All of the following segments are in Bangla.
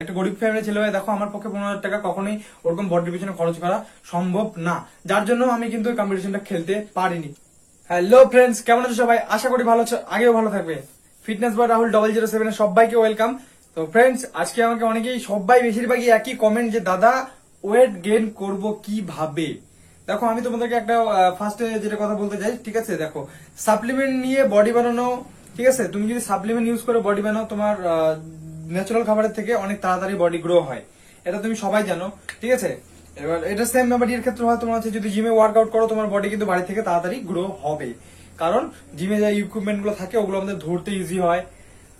একটা গরিব ফ্যামিলি ছেলে হয়ে দেখো আমার পক্ষে 15,000 টাকা কখনোই ওরকম বডির পিছনে খরচ করা সম্ভব না, যার জন্য আমি কিন্তু এই কম্পিটিশনটা খেলতে পারিনি। হ্যালো ফ্রেন্ডস, কেমন আছো সবাই? আশা করি ভালো আছো, আগেও ভালো থাকবে। ফিটনেস বয় রাহুল 007 এর সবাইকে ওয়েলকাম। তো ফ্রেন্ডস, আজকে আমাকে অনেকেই সবাই বেশিরভাগই একই কমেন্ট যে দাদা ওয়েট গেইন করব কিভাবে। দেখো আমি তোমাদেরকে একটা ফার্স্টে যেটা কথা বলতে চাই, ঠিক আছে? দেখো সাপ্লিমেন্ট নিয়ে বডি বানানো, ঠিক আছে? তুমি যদি সাপ্লিমেন্ট ইউজ করে বডি বানাও, তোমার ন্যাচারাল খাবারের থেকে অনেক তাড়াতাড়ি বডি গ্রো হয়, এটা তুমি সবাই জানো, ঠিক আছে? এবার এটা সেম বডির ক্ষেত্রে হয়, তোমার হচ্ছে যদি জিমে ওয়ার্কআউট করো তোমার বডি কিন্তু বাড়ি থেকে তাড়াতাড়ি গ্রো হবে, কারণ জিমে যে ইকুইপমেন্ট গুলো থাকে ওগুলো আমাদের ধরতে ইজি হয়।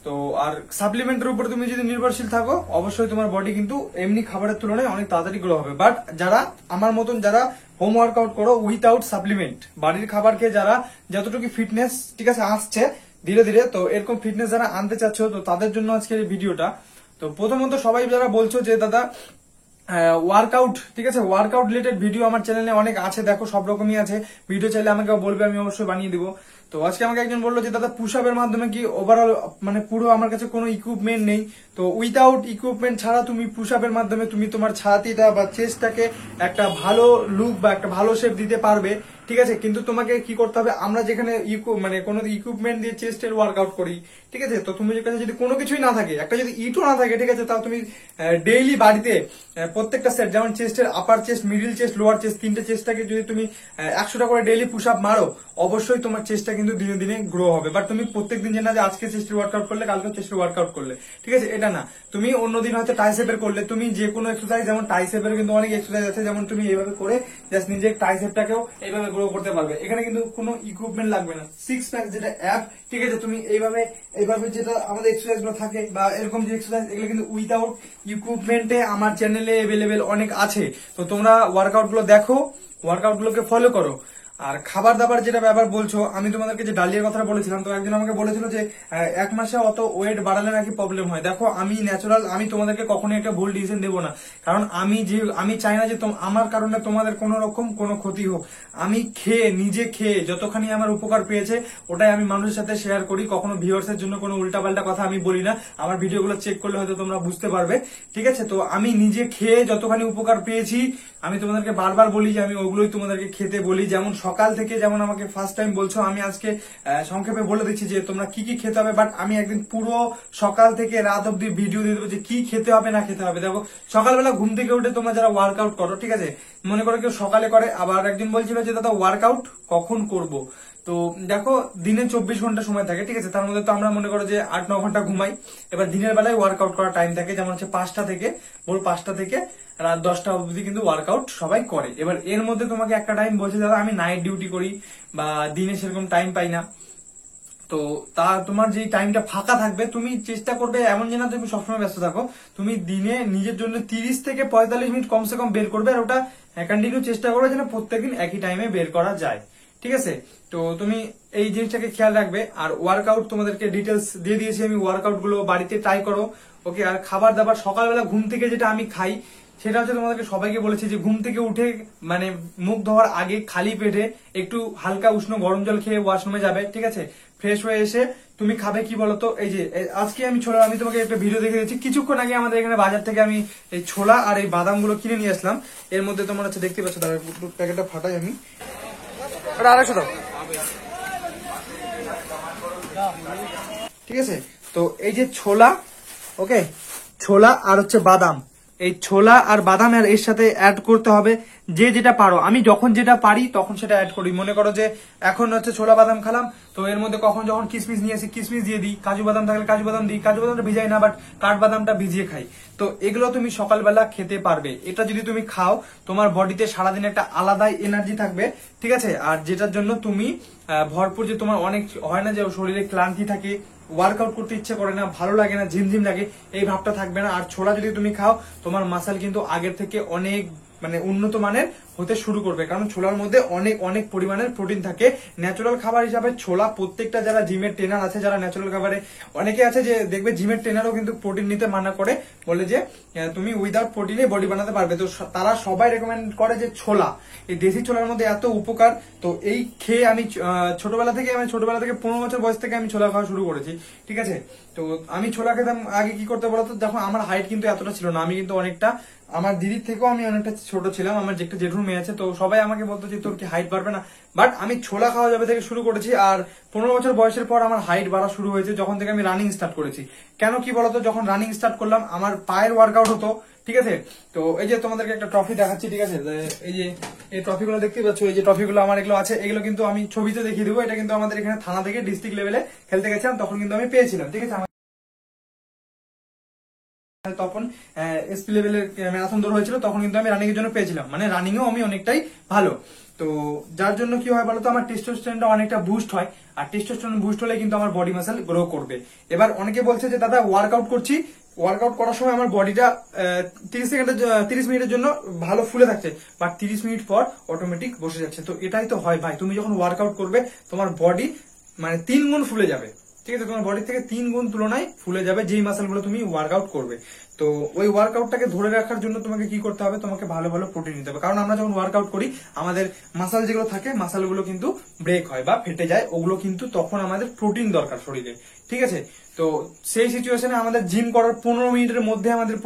তো আর সাপ্লিমেন্টের উপর তুমি যদি নির্ভরশীল থাকো, অবশ্যই তোমার বডি কিন্তু এমনি খাবারের তুলনায় অনেক তাড়াতাড়ি গ্রো হবে। বাট যারা আমার মতন যারা হোম ওয়ার্কআউট করো উইথাউট সাপ্লিমেন্ট, বাড়ির খাবার খেয়ে যারা যতটুকু ফিটনেস, ঠিক আছে, আসছে ধীরে ধীরে, তো এরকম ফিটনেস যারা আনতে চাচ্ছ, তো তাদের জন্য আজকের এই ভিডিওটা। তো প্রথমত সবাই যারা বলছো যে দাদা ওয়ার্কআউট, ঠিক আছে, ওয়ার্কআউট রিলেটেড ভিডিও আমার চ্যানেলে অনেক আছে, দেখো সব রকমই আছে ভিডিও, চাইলে আমাকে বলবে, আমি অবশ্যই বানিয়ে দিব। তো আজকে আমাকে একজন বললো যে দাদা পুশ আপের মাধ্যমে কি ওভারঅল মানে পুরো আমার কাছে কোনো ইকুইপমেন্ট নেই, তো উইথাউট ইকুইপমেন্ট ছাড়া তুমি পুশ আপের মাধ্যমে তুমি তোমার ছাতিটা বা চেস্টটাকে একটা ভালো লুক বা একটা ভালো শেপ দিতে পারবে, ঠিক আছে? কিন্তু তোমাকে কি করতে হবে, আমরা যেখানে মানে কোনো ইকুইপমেন্ট দিয়ে চেস্টের ওয়ার্কআউট করি, ঠিক আছে, তো তুমি কাছে যদি কোনো কিছুই না থাকে, একটা যদি ইটও না থাকে, ঠিক আছে, তাও তুমি ডেইলি বাড়িতে প্রত্যেকটা সেট, যেমন চেস্টের upper chest, middle chest, lower chest, তিনটে চেস্টটাকে যদি তুমি 100টা করে ডেইলি পুশ আপ মারো, অবশ্যই তোমার চেস্টটা কিন্তু দিনে দিনে গ্রো হবে। বাট তুমি প্রত্যেকদিন যে না যে আজকে চেস্টের ওয়ার্কআউট করলে কালকে চেস্টের ওয়ার্কআউট করলে, ঠিক আছে, এটা না। তুমি অন্যদিন হয়তো টাইসেপের করলে, তুমি যে কোনো এক্সারসাইজ, যেমন টাইসেপের কিন্তু অনেক এক্সারসাইজ আছে, যেমন তুমি এইভাবে করে জাস্ট নিজের টাইসেপটাকেও এইভাবে গ্রো করতে পারবে, এখানে কিন্তু কোনো ইকুইপমেন্ট লাগবে না। সিক্স প্যাক যেটা অ্যাপ, ঠিক আছে, তুমি এইভাবে এইভাবে যেটা আমাদের এক্সারসাইজ গুলো থাকে বা এরকম যে এক্সারসাইজ, এগুলো কিন্তু উইদাউট ইকুইপমেন্টে আমার চ্যানেলে অ্যাভেলেবেল অনেক আছে। তো তোমরা ওয়ার্কআউট গুলো দেখো, ওয়ার্কআউট গুলোকে ফলো করো। আর খাবার দাবার যেটা ব্যাপার বলছো, আমি তোমাদেরকে যে ডালিয়ার কথা বলেছিলাম, তো একজন আমাকে বলেছিল যে 1 মাসে অত ওয়েট বাড়ালে নাকি প্রবলেম হয়। দেখো আমি ন্যাচারাল, আমি তোমাদেরকে কখনোই একটা ভুল ডিসিশন দেবো না, কারণ আমি চাই না যে আমার কারণে তোমাদের কোন রকম কোনো ক্ষতি হোক। আমি নিজে খেয়ে যতখানি আমার উপকার পেয়েছে ওটাই আমি মানুষের সাথে শেয়ার করি, কখনো ভিউয়ার্সের জন্য কোনো উল্টাপাল্টা কথা আমি বলি না। আমার ভিডিওগুলো চেক করলে হয়তো তোমরা বুঝতে পারবে, ঠিক আছে? তো আমি নিজে খেয়ে যতখানি উপকার পেয়েছি আমি তোমাদেরকে বারবার বলি যে আমি ওগুলোই তোমাদেরকে খেতে বলি। যেমন সকাল থেকে, যেমন আমাকে ফার্স্ট টাইম বলছো, আমি আজকে সংক্ষেপে বলে দিচ্ছি যে তোমরা কি কি খেতে হবে, বাট আমি একদিন পুরো সকাল থেকে রাত অব্দি ভিডিও দিয়ে দেবো যে কি খেতে হবে না খেতে হবে। দেখো সকালবেলা ঘুম থেকে উঠে তোমরা যারা ওয়ার্কআউট করো, ঠিক আছে, মনে করো কেউ সকালে করে, আবার একদিন বলছিল যে দাদা ওয়ার্কআউট কখন করব। তো দেখো দিনে 24 ঘন্টা সময় থাকে, ঠিক আছে, তার মধ্যে তো আমরা মনে করো যে 8-9 ঘন্টা ঘুমাই। এবার দিনের বেলায় ওয়ার্কআউট করার টাইম থাকে, যেমন হচ্ছে 5টা থেকে, ভোর 5টা থেকে রাত 10টা অবধি কিন্তু ওয়ার্কআউট সবাই করে। এবার এর মধ্যে তোমাকে একটা টাইম বলছে দাদা আমি নাইট ডিউটি করি বা দিনে সেরকম টাইম পাই না, তো তোমার যে টাইমটা ফাঁকা থাকবে তুমি চেষ্টা করবে এমন যে না তুমি সবসময় ব্যস্ত থাকো, তুমি দিনে নিজের জন্য 30 থেকে 45 মিনিট কমসে কম বের করবে, আর ওটা কন্টিনিউ চেষ্টা করবে যেন প্রত্যেকদিন একই টাইমে বের করা যায়, ঠিক আছে? তো তুমি এই জিনিসটাকে খেয়াল রাখবে। আর ওয়ার্কআউট তোমাদেরকে ডিটেলস দিয়ে দিয়েছি আমি, ওয়ার্কআউট গুলো বাড়িতে ট্রাই করো, ওকে? আর খাবার দাবার সকালবেলা ঘুম থেকে যেটা আমি খাই সেটা হচ্ছে তোমাদেরকে সবাইকে বলেছি যে ঘুম থেকে উঠে মানে মুখ ধোয়ার আগে খালি পেটে একটু হালকা উষ্ণ গরম জল খেয়ে ওয়াশরুমে যাবে, ঠিক আছে? ফ্রেশ হয়ে এসে তুমি খাবে কি বলতো, এই যে আজকে আমি তোমাকে একটা ভিডিও দেখে দিচ্ছি, কিছুক্ষণ আগে আমাদের এখানে বাজার থেকে আমি এই ছোলা আর এই বাদাম গুলো কিনে নিয়ে আসলাম। এর মধ্যে তোমার হচ্ছে দেখতে পাচ্ছ, তার প্যাকেটটা ফাটাই আমি, 250 দাও, ঠিক আছে? তো এই যে ছোলা, ওকে, ছোলা আর হচ্ছে বাদাম, এই ছোলা আর বাদাম আর এর সাথে অ্যাড করতে হবে যে যেটা পারো। আমি যখন যেটা পারি তখন সেটা অ্যাড করি। মনে করো যে এখন হচ্ছে ছোলা বাদাম খেলাম, তো এর মধ্যে কখন যখন কিশমিশ নিয়ে আসি কিশমিশ দিয়ে দিই, কাজু বাদাম থাকলে কাজু বাদাম দিই, কাজু বাদামটা ভিজাই না বাট কাঠবাদামটা ভিজিয়ে খাই। তো এগুলো তুমি সকালবেলা খেতে পারবে, এটা যদি তুমি খাও তোমার বডিতে সারাদিন একটা আলাদাই এনার্জি থাকবে, ঠিক আছে? আর যেটার জন্য তুমি ভরপুর, যে তোমার অনেক হয় না যে শরীরে ক্লান্তি থাকে, ওয়ার্কআউট করতে ইচ্ছে করে না, ভালো লাগে না, ঝিমঝিম লাগে, এই ভাবটা থাকবে না। আর ছোলা যদি তুমি খাও তোমার মাসল কিন্তু আগের থেকে অনেক মানে উন্নত মানের হতে শুরু করবে, কারণ ছোলার মধ্যে অনেক অনেক পরিমাণের প্রোটিন থাকে। ন্যাচারাল খাবার হিসাবে ছোলা প্রত্যেকটা যারা জিমের ট্রেনার আছে, যারা ন্যাচারাল খাবারে, অনেকে আছে যে দেখবে জিমের ট্রেনারও কিন্তু প্রোটিন নিতে মানা করে, বলে যে তুমি উইদাউট প্রোটিনে বডি বানাতে পারবে। তো তারা সবাই রেকমেন্ড করে যে ছোলা, এই দেশি ছোলার মধ্যে এত উপকার। তো এই খেয়ে আমি ছোটবেলা থেকে 15 বছর বয়স থেকে আমি ছোলা খাওয়া শুরু করেছি, ঠিক আছে। তো আমি ছোলা খেতাম আগে, কি করতে বলতো, যখন আমার হাইট কিন্তু এতটা ছিল না, আমি কিন্তু অনেকটা, আমার দিদির থেকেও আমি অনেকটা ছোট ছিলাম। আমার যে একটা জেঠুর মেয়ে আছে, তো সবাই আমাকে বলতো যে তোর কি হাইট বাড়বে না, বাট আমি ছোলা খাওয়া যাবে থেকে শুরু করেছি। আর 15 বছর বয়সের পর আমার হাইট বাড়া শুরু হয়েছে যখন থেকে আমি রানিং স্টার্ট করেছি। কেন কি বলতো, যখন রানিং স্টার্ট করলাম আমার পায়ের ওয়ার্কআউট হতো, ঠিক আছে। তো এই যে তোমাদেরকে একটা ট্রফি দেখাচ্ছি, ঠিক আছে। এই যে এই ট্রফিগুলো দেখতে পাচ্ছ, এই যে ট্রফিগুলো আমার এগুলো আছে, এগুলো কিন্তু আমি ছবিতে দেখিয়ে দেবো। এটা কিন্তু আমাদের এখানে থানা থেকে ডিস্ট্রিক্ট লেভেলে খেলতে গেছিলাম, তখন কিন্তু আমি পেয়েছিলাম, ঠিক আছে। তখন এসপি লেভেলের ম্যারাথন দৌড় হয়েছিল, তখন কিন্তু আমি রানিং এর জন্য পেয়েছিলাম, মানে রানিং এও আমি অনেকটাই ভালো। তো যার জন্য কি হয় বলতো, আমার টেস্টোস্টেরনটা অনেকটা বুস্ট হয়, আর টেস্টোস্টেরন বুস্ট হলে কিন্তু আমার বডি মাসল গ্রো করবে। এবার অনেকে বলছে যে দাদা ওয়ার্কআউট করছি, ওয়ার্কআউট করার সময় আমার বডিটা 30 মিনিটের জন্য ভালো ফুলে থাকছে, বাট 30 মিনিট পর অটোমেটিক বসে যাচ্ছে। তো এটাই তো হয় ভাই, তুমি যখন ওয়ার্কআউট করবে তোমার বডি মানে 3 গুণ ফুলে যাবে, ঠিক আছে। তোমার বডি থেকে 3 গুণ তুলনায় ফুলে যাবে যেই মাসেল গুলো তুমি ওয়ার্কআউট করবে। তো ওই ওয়ার্কআউটটাকে ধরে রাখার জন্য তোমাকে কি করতে হবে, তোমাকে ভালো ভালো প্রোটিন নিতে হবে। কারণ আমরা যখন ওয়ার্কআউট করি আমাদের মাসাল যেগুলো থাকে, মাসাল গুলো কিন্তু ব্রেক হয় বা ফেটে যায়, ওগুলো কিন্তু তখন আমাদের প্রোটিন দরকার শরীরে, ঠিক আছে। তো সেই সিচুয়েশনে আমাদের জিম করার 15 মিনিটের মধ্যে আমাদের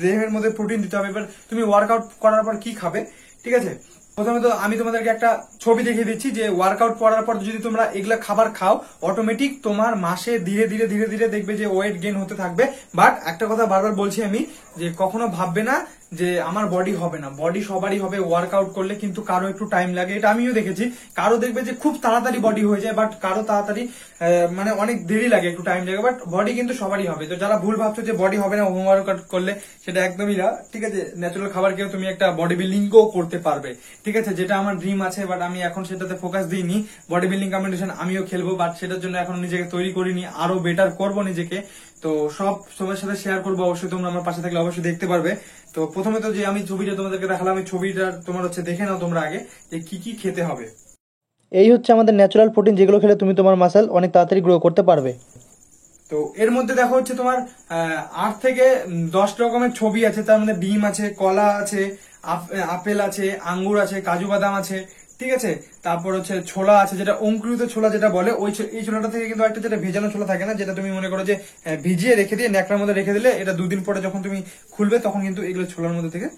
দেহের মধ্যে প্রোটিন দিতে হবে। এবার তুমি ওয়ার্কআউট করার পর কি খাবে, ঠিক আছে। প্রথমে তো আমি তোমাদেরকে একটা ছবি দেখিয়ে দিচ্ছি যে ওয়ার্কআউট করার পর যদি তোমরা এগুলা খাবার খাও, অটোমেটিক তোমার মাসে ধীরে ধীরে ধীরে ধীরে দেখবে যে ওয়েট গেইন হতে থাকবে। বাট একটা কথা বারবার বলছি আমি, যে কখনো ভাববে না যে আমার বডি হবে না, বডি সবারই হবে। ওয়ার্কআউট করলে কিন্তু কারো একটু টাইম লাগে, এটা আমিও দেখেছি। কারো দেখবে যে খুব তাড়াতাড়ি বডি হয়ে যায়, বাট কারো তাড়াতাড়ি মানে অনেক দেরি লাগে, একটু টাইম লাগে, বাট বডি কিন্তু সবারই হবে। তো যারা ভুল ভাবছো যে বডি হবে না হোম ওয়ার্কআউট করলে, সেটা একদমই না, ঠিক আছে। ন্যাচারাল খাবার খেয়ে তুমি একটা বডি বিল্ডিংও করতে পারবে, ঠিক আছে। যেটা আমার ড্রিম আছে, বাট আমি এখন সেটাতে ফোকাস দিইনি। বডি বিল্ডিং কম্পিটিশন আমিও খেলবো, বাট সেটার জন্য এখন নিজেকে তৈরি করিনি, আরো বেটার করব নিজেকে। তো সব সবার সাথে শেয়ার করবো, অবশ্যই তোমরা আমার পাশে থাকলে অবশ্যই দেখতে পারবে। তো প্রথমে তো যে আমি ছবিটা তোমাদেরকে দেখালাম, এই ছবিটা তোমার হচ্ছে দেখে নাও তোমরা আগে, যে কি কি খেতে হবে। এই হচ্ছে আমাদের ন্যাচারাল প্রোটিন, যেগুলো খেলে তুমি তোমার মাসল অনেক তাড়াতাড়ি গ্রো করতে পারবে। তো এর মধ্যে দেখো হচ্ছে তোমার 8 থেকে 10 রকমের ছবি আছে। তার মধ্যে ডিম আছে, কলা আছে, আপেল আছে, আঙ্গুর আছে, কাজু বাদাম আছে, ঠিক আছে। তারপর হচ্ছে ছোলা আছে, যেটা অঙ্কুরিত ছোলা যেটা বলে, ওই এই ছোলাটা থেকে কিন্তু একটা যেটা ভেজানো ছোলা থাকে না, যেটা তুমি মনে করো যে ভিজিয়ে রেখে দিয়ে ন্যাকড়ার মধ্যে রেখে দিলে এটা 2 দিন পরে যখন তুমি খুলবে তখন কিন্তু এগুলো ছোলার মধ্যে থেকে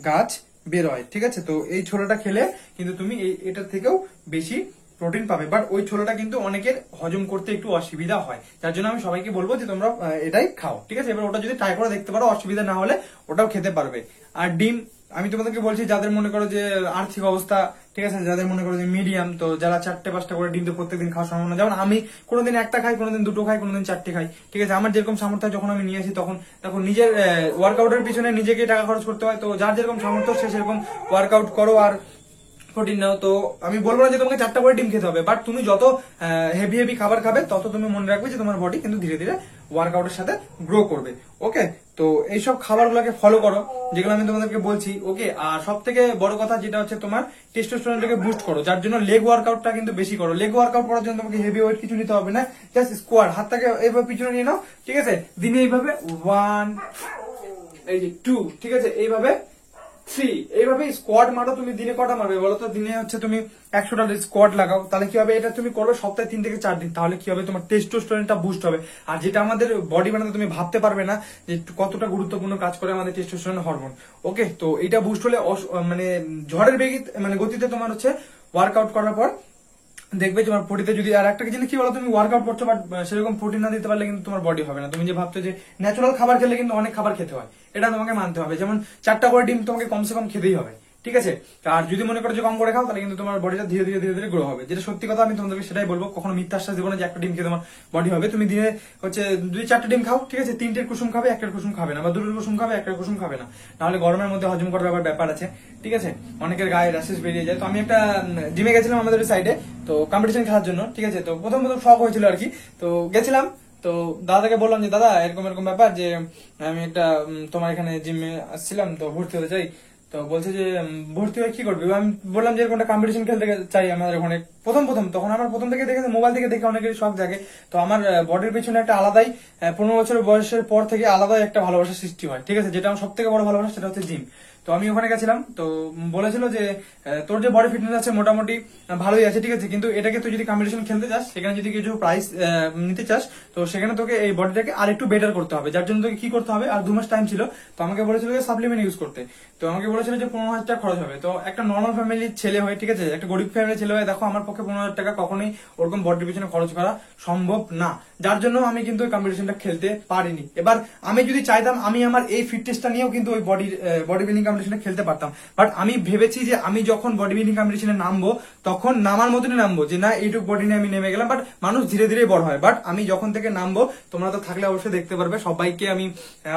গাছ বের হয়, ঠিক আছে। তো এই ছোলাটা খেলে কিন্তু তুমি এটার থেকেও বেশি প্রোটিন পাবে, বাট ওই ছোলাটা কিন্তু অনেকের হজম করতে একটু অসুবিধা হয়, যার জন্য আমি সবাইকে বলবো যে তোমরা এটাই খাও, ঠিক আছে। এবার ওটা যদি ট্রাই করে দেখতে পারো, অসুবিধা না হলে ওটাও খেতে পারবে। আর ডিম আমি তোমাদেরকে বলছি, যাদের মনে করো যে আর্থিক অবস্থা, ঠিক আছে, যাদের মনে করো যে মিডিয়াম, তো যারা 4-5টা করে ডিম তো প্রত্যেকদিন খাওয়া সম্ভব না। যেমন আমি কোনোদিন একটা খাই, কোনোদিন 2টো খাই, কোনোদিন 4টে খাই, ঠিক আছে। আমার যেরকম সামর্থ্য যখন আমি নিয়ে আসি, তখন নিজের ওয়ার্কআউটের পিছনে নিজেকে টাকা খরচ করতে হয়। তো যার যেরকম সামর্থ্য সে সেরকম ওয়ার্কআউট করো আর প্রোটিন নাও। তো আমি বলবো না যে তোমাকে 4টা করে ডিম খেতে হবে, বাট তুমি যত হেভি হেভি খাবার খাবে তত তুমি মনে রাখবে যে তোমার বডি কিন্তু ধীরে ধীরে ওয়ার্কআউটের সাথে গ্রো করবে, ওকে। তো এইসব খাবারগুলোকে ফলো করো যেগুলো আমি তোমাদেরকে বলছি, ওকে। আর সব থেকে বড় কথা যেটা হচ্ছে তোমার টেস্টোস্টেরনটাকে বুস্ট করো, যার জন্য লেগ ওয়ার্কআউটটা কিন্তু বেশি করো। লেগ ওয়ার্কআউট করার জন্য তোমাকে হেভি ওয়েট কিছু নিতে হবে না, জাস্ট স্কোয়াড, হাতটাকে এইভাবে পিছনে নিয়ে নাও, ঠিক আছে। দিনে এইভাবে 1, এই যে 2, ঠিক আছে, এইভাবে 3, এইভাবে স্কোয়াড মারো। তুমি দিনে কটা মারবে বলো তো? দিনে হচ্ছে তুমি 100টা স্কোয়াড লাগাও, তাহলে কি হবে, এটা তুমি করবে সপ্তাহে 3 থেকে 4 দিন, তাহলে কি হবে, তোমার টেস্টোস্টেরনটা বুস্ট হবে। আর যেটা আমাদের বডি বানাতে তুমি ভাবতে পারবে না যে কতটা গুরুত্বপূর্ণ কাজ করে আমাদের টেস্টোস্টেরন হরমোন, ওকে। তো এটা বুস্ট হলে মানে ঝড়ের মানে গতিতে তোমার হচ্ছে ওয়ার্কআউট করার পর দেখবে তোমার বডিতে যদি, আর একটা জিনিস কি বলো, তুমি ওয়ার্কআউট করছো বাট সেরকম প্রোটিন না দিতে পারলে কিন্তু তোমার বডি হবে না। তুমি যে ভাবছো যে ন্যাচারাল খাবার খেলে কিন্তু অনেক খাবার খেতে হয়, এটা তোমাকে মানতে হবে। যেমন 4টা করে ডিম তোমাকে কমসে কম খেতেই হবে, ঠিক আছে। আর যদি মনে করো যে কম করে খাও, তাহলে কিন্তু তোমার বডিটা ধীরে ধীরে ধীরে ধীরে গ্রো হবে, যেটা সত্যি কথা। আমি তোমাদেরকে সেটাই বলবো, কখনো মিথ্যা আশ্বাস দেবো না যে একটা ডিম খেয়ে তোমার বডি হবে। তুমি দিনে হচ্ছে 2-4টে ডিম খাও, ঠিক আছে। 3টের কুসুম খাবে, 1টার কুসুম খাবে না, বা 2টোর কুসুম খাবে, 1টার কুসুম খাবে না, নাহলে গরমের মধ্যে হজম করার ব্যাপার আছে, ঠিক আছে। অনেকের গায়ে র্যাশেস বেরিয়ে যায়। তো আমি একটা জিমে গেছিলাম আমাদের সাইডে, তো কম্পিটিশন খেলার জন্য, ঠিক আছে। তো প্রথম শখ হয়েছিল আর কি। তো গেছিলাম, তো দাদাকে বললাম যে দাদা এরকম এরকম ব্যাপার, যে আমি একটা তোমার এখানে জিমে আসছিলাম, তো ভর্তি হতে চাই। তো বলছে যে ভর্তি হয়ে কি করবি? আমি বললাম যে এরকম একটা কম্পিটিশন খেলতে চাই আমাদের ওখানে। প্রথম তখন আমার প্রথম থেকে দেখে মোবাইল থেকে দেখে অনেকের শখ জাগে। তো আমার বডির পেছনে একটা আলাদাই 15 বছর বয়সের পর থেকে আলাদাই একটা ভালোবাসা সৃষ্টি হয়, ঠিক আছে? যেটা আমার সব থেকে বড় ভালোবাসা সেটা হচ্ছে জিম। তো আমি ওখানে গেছিলাম, তো বলেছিল যে তোর যে বডি ফিটনেস আছে মোটামুটি ভালোই আছে, ঠিক আছে, কিন্তু এটাকে তুই যদি কম্পিটিশন খেলতে চাস, সেখানে যদি কিছু প্রাইজ নিতে চাস, তো সেখানে তোকে এই বডিটাকে আর একটু বেটার করতে হবে। যার জন্য তোকে কি করতে হবে, আর 2 মাস টাইম ছিল। তো আমাকে বলেছিল যে সাপ্লিমেন্ট ইউজ করতে। তো আমাকে বলেছিল যে 15,000 টাকা খরচ হবে। তো একটা নর্মাল ফ্যামিলির ছেলে হয়ে, ঠিক আছে, একটা গরিব ফ্যামিলির ছেলে হয়ে দেখো আমার পক্ষে 15,000 টাকা কখনোই ওরকম বডির পিছনে খরচ করা সম্ভব না। যার জন্য আমি কিন্তু ওই কম্পিটিশনটা খেলতে পারিনি। এবার আমি যদি চাইতাম, আমি আমার এই ফিটনেসটা নিয়েও কিন্তু ওই বডি বিল্ডিং কম্পিটিশনে খেলতে পারতাম। বাট আমি ভেবেছি যে আমি যখন বডি বিল্ডিং কম্পিটিশনে নামবো, তখন নামার মতনই নামবো, যে না এইটুক বডি নিয়ে আমি নেমে গেলাম। বাট মানুষ ধীরে ধীরে বড় হয়। বাট আমি যখন থেকে নামবো, তোমরা তো থাকলে অবশ্যই দেখতে পারবে। সবাইকে আমি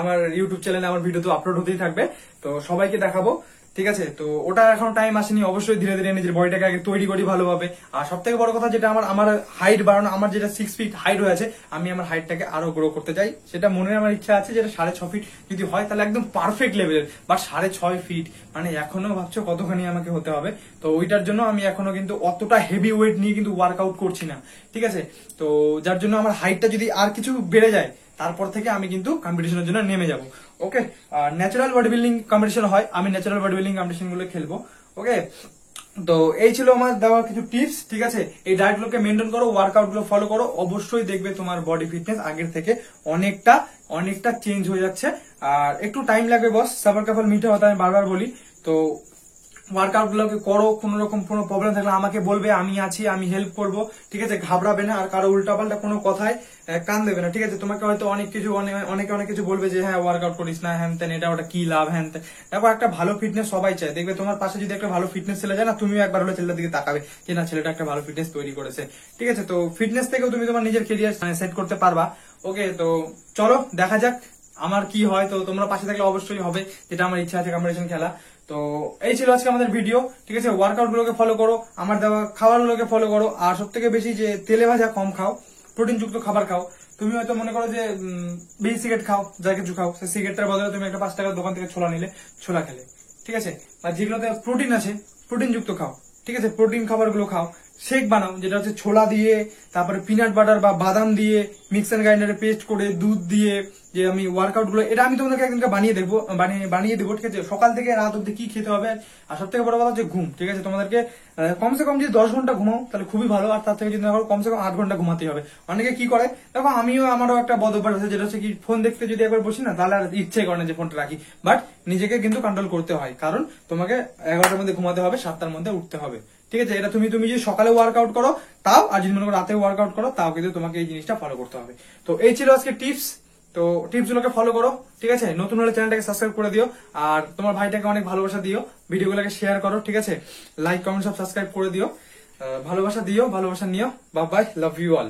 আমার ইউটিউব চ্যানেলে আমার ভিডিও তো আপলোড হতেই থাকবে, তো সবাইকে দেখাবো, ঠিক আছে? তো ওটা এখন টাইম আসেনি, অবশ্যই ধীরে ধীরে নিজের বডিটাকে আগে তৈরি করি ভালোভাবে। আর সব থেকে বড় কথা যেটা আমার হাইট বাড়ানো, আমার যেটা 6 ফিট হাইট হয়েছে, আমি আমার হাইটটাকে আরো গ্রো করতে চাই। সেটা মনের আমার ইচ্ছা আছে, যেটা 6.5 ফিট যদি হয় তাহলে একদম পারফেক্ট লেভেলের। বা 6.5 ফিট মানে এখনো ভাবছো কতখানি আমাকে হতে হবে। তো ওইটার জন্য আমি এখনো কিন্তু অতটা হেভি ওয়েট নিয়ে কিন্তু ওয়ার্কআউট করছি না, ঠিক আছে? তো যার জন্য আমার হাইটটা যদি আর কিছু বেড়ে যায়, তারপর থেকে আমি কিন্তু কম্পিটিশনের জন্য নেমে যাব। ওকে, ন্যাচারাল বডি বিল্ডিং কম্পিটিশন হয়, আমি ন্যাচারাল বডি বিল্ডিং কম্পিটিশন গুলো খেলবো। ওকে, তো এই ছিল আমার দেওয়া কিছু টিপস, ঠিক আছে? এই ডায়েট গুলোকে মেনটেন করো, ওয়ার্কআউট গুলো ফলো করো, অবশ্যই দেখবে তোমার বডি ফিটনেস আগের থেকে অনেকটা চেঞ্জ হয়ে যাচ্ছে। আর একটু টাইম লাগবে বস, সাবার কাফল মিঠা হতে আমি বারবার বলি। তো ওয়ার্কআউট গুলোকে করো, কোন রকম কোনো প্রবলেম থাকলে আমাকে বলবে, আমি আছি, আমি হেল্প করব, ঠিক আছে? ঘাবড়াবে না, আর কারো উল্টাপাল্টা কোনো কথায় কান দেবে না, ঠিক আছে? তোমাকে হয়তো অনেকে অনেক কিছু বলবে যে হ্যাঁ ওয়ার্কআউট করিস না, হ্যান তেন, এটা ওটা কি লাভ, হ্যান তেন। দেখো, একটা ভালো ফিটনেস সবাই চায়। দেখবে তোমার পাশে যদি একটা ভালো ফিটনেস ছেলে যায় না, তুমিও একবার হলে ছেলেটার দিকে তাকাবে যে না, ছেলেটা একটা ভালো ফিটনেস তৈরি করেছে, ঠিক আছে? তো ফিটনেস থেকেও তুমি তোমার নিজের কেরিয়ার সেট করতে পারবা। ওকে, তো চলো দেখা যাক আমার কি হয়। তো তোমরা পাশে থাকলে অবশ্যই হবে, যেটা আমার ইচ্ছা আছে কম্পিটিশন খেলা। তো এই ছিল আজকে আমাদের ভিডিও, ঠিক আছে? ওয়ার্কআউট গুলোকে ফলো করো, আমার দেওয়া খাবার গুলোকে ফলো করো, আর সব থেকে বেশি যে তেলে ভাজা কম খাও, প্রোটিন যুক্ত খাবার খাও। তুমি হয়তো মনে করো যে বেশি সিগারেট খাও, যা কিছু খাও, সেই সিগারেটের বদলে তুমি একটা 5 টাকার দোকান থেকে ছোলা নিলে, ছোলা খেলে, ঠিক আছে? আর যেগুলোতে প্রোটিন আছে, প্রোটিন যুক্ত খাও, ঠিক আছে? প্রোটিন খাবার গুলো খাও। শেক বানাও, যেটা হচ্ছে ছোলা দিয়ে, তারপরে পিনাট বাটার বা বাদাম দিয়ে মিক্সার গ্রাইন্ডারে পেস্ট করে, দুধ দিয়ে, যে আমি ওয়ার্কআউট গুলো, এটা আমি তোমাদেরকে একদিনকে বানিয়ে দেবো, ঠিক আছে? সকাল থেকে রাত অব্দি কি খেতে হবে। আর সব থেকে বড় কথা হচ্ছে ঘুম, ঠিক আছে? তোমাদেরকে কমসে কম যদি 10 ঘন্টা ঘুমাও তাহলে খুবই ভালো। আর তার থেকে যদি না করো, কমসে কম 8 ঘন্টা ঘুমাতে হবে। অনেকে কি করে দেখো, আমারও একটা বদ অভ্যাস আছে, যেটা হচ্ছে কি ফোন দেখতে যদি একবার বসি না, তাহলে আর ইচ্ছে করে না যে ফোনটা রাখি। বাট নিজেকে কিন্তু কন্ট্রোল করতে হয়, কারণ তোমাকে 11টার মধ্যে ঘুমাতে হবে, 7টার মধ্যে উঠতে হবে, ঠিক আছে? এটা তুমি যদি সকালে ওয়ার্কআউট করো তাও, আর যদি মনে করো রাতে ওয়ার্কআউট করো তাও, কিন্তু তোমাকে এই জিনিসটা ফলো করতে হবে। তো এই ছিল আজকে টিপস। তো টিপস গুলোকে ফলো করো, ঠিক আছে? নতুন হলে চ্যানেলটাকে সাবস্ক্রাইব করে দিও, আর তোমার ভাইটাকে অনেক ভালোবাসা দিও, ভিডিওগুলোকে শেয়ার করো, ঠিক আছে? লাইক কমেন্ট সব সাবস্ক্রাইব করে দিও, ভালোবাসা দিও, ভালোবাসা নিও। Bye bye, love you all.